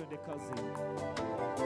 twende kazi.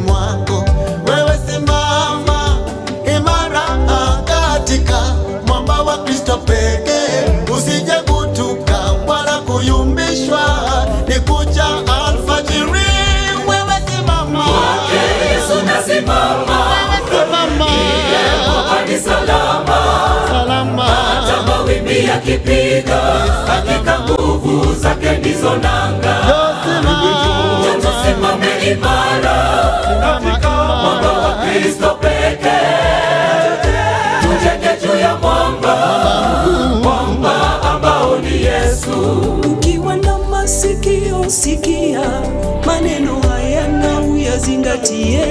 Mwako wewe simama imara katika mwamba wa Kristo pekee, usije kutuka wala kuyumbishwa, ni kuja alfajiri. Wewe simama kwake Yesu nasimama, wewe simama, ni salama, salama. Hata mawimbi yakipiga, hakika nguvu zake ndizo nanga. Tusimame imara katika mwamba wa Kristo pekee, tujenge juu ya mwamba, mwamba ambao ni Yesu. Ukiwa na masikio sikia maneno haya na uyazingatie.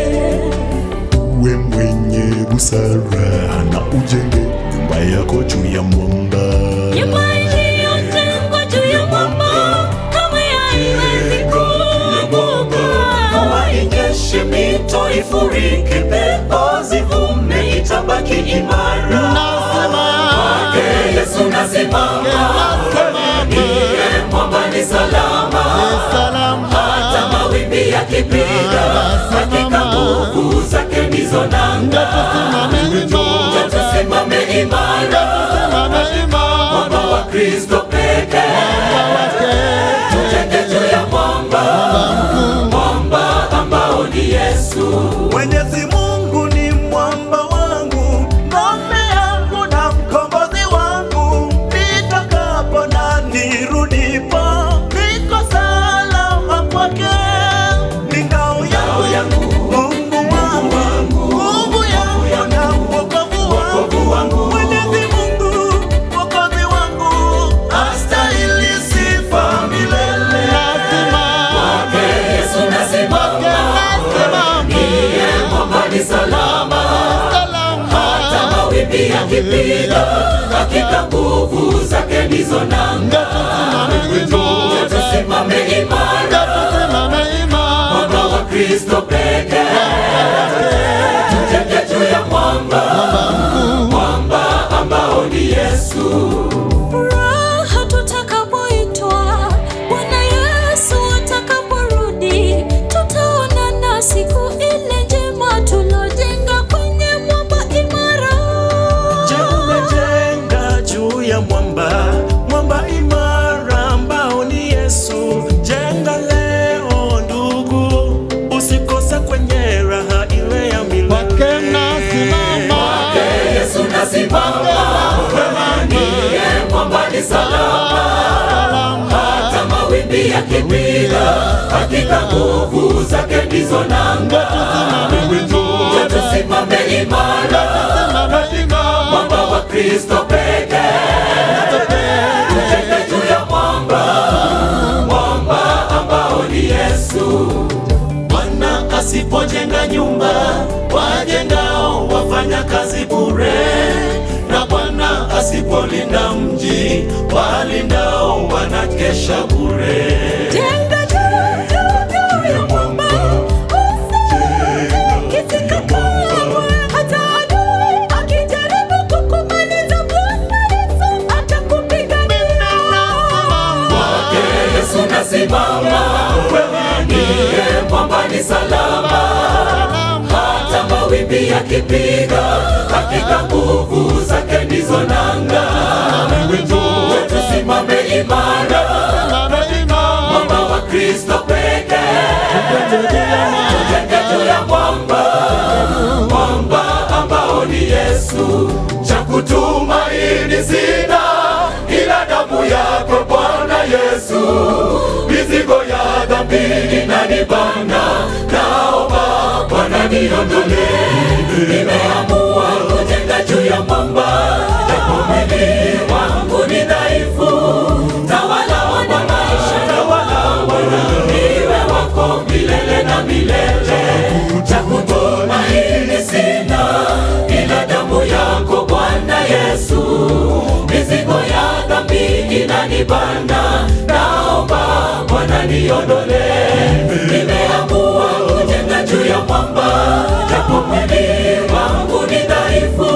We mwenye busara na ujenge nyumba yako juu ya mwamba. Nyumba iliyojengwa juu ya mwamba kama haiwezi kuanguka. Mvua inyeshe, mito ifurike, pepo zivume, itabaki imara. Kwake Yesu nasimama, ndiye mwamba ni salama, hata mawimbi yakipiga, hakika nguvu zake ndizo nanga. Tusimame imara, mwamba wa Kristo pekee, tujenge juu ya mwamba, mwamba ambao ni Yesu. Mwenyezi Mungu ni mwamba wangu, ngome yangu na mkombozi wangu, nitakapo na nirudipo, niko salama kwake. Ni ngao yangu, Mungu wangu, nguvu yangu na wokovu wangu. Mwenyezi Mungu mwokozi wangu, astahili sifa milele. Kwake Yesu nasimama, ndiye mwamba ni salama, hata mawimbi yakipiga, hakika nguvu zake ndizo nanga. Tusimame imara, mwamba wa Kristo pekee, tujenge juu ya mwamba, mwamba ambao ni Yesu. Furaha tutakapoitwa, Bwana Yesu atakaporudi, tutaonana siku ile njema tulojenga kwenye mwamba imara. Jenga juu ya mwamba, mwamba imara ambao ni Yesu. Jenga leo ndugu, usikose kwenye raha ile ya milele. Kwake Yesu nasimama, ndiye mwamba ni salama, hata mawimbi yakipiga, hakika nguvu zake ndizo nanga. Tusimame imara, mwamba wa Kristo pekee, tujenge juu ya mwamba, mwamba ambao ni Yesu. Bwana asipojenga nyumba, wajengao wafanya kazi bure, na Bwana asipolinda mji, walindao wanakesha bure. Jenga juu ya mwamba, usitikisike kamwe. Hata adui akijaribu kukumaliza, Bwana Yesu atakupigania. Kwake Yesu nasimama, ndiye mwamba ni salama, hata mawimbi yakipiga, hakika nguvu zake ndizo nanga. Tusimame imara, mwamba wa Kristo pekee, tujenge juu ya mwamba, mwamba ambao ni Yesu. Cha kutumaini sina ila damu yako Bwana Yesu, mizigo ya dhambi inanibana, naomba Bwana niondolee. Nimeamua kujenga juu ya mwamba, japo mwili wangu ni dhaifu. Tawala wana maisha, tawala wana, niwe wako milele na milele. niondolee. Nimeamua kujenga juu ya mwamba, japo mwili wangu ni dhaifu.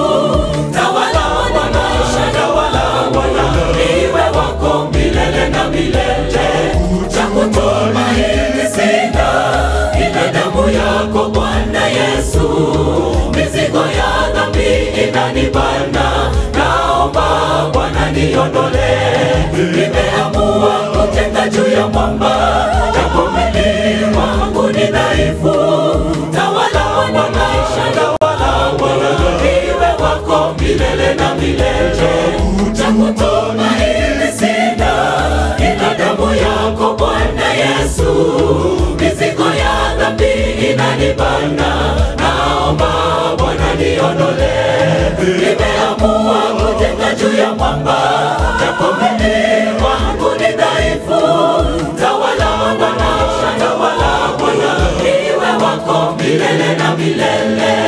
Tawala maisha, tawala Bwana, niwe wako milele na milele. Cha kutumaini sina ila damu yako Bwana Yesu. Mizigo ya dhambi inanibana, naomba Bwana niondolee. Nimeamua kujenga juu ya mwamba, japo mwili wangu ni dhaifu. Tawala maisha, tawala Bwana, niwe wako milele na milele. Cha kutumaini sina ila damu yako Bwana Yesu. Mizigo ya dhambi inanibana, naomba Bwana niondolee. Nimeamua kujenga juu ya mwamba, japo mwili wangu ni dhaifu. Tawala Bwana, tawala Bwana, niwe wako milele na milele.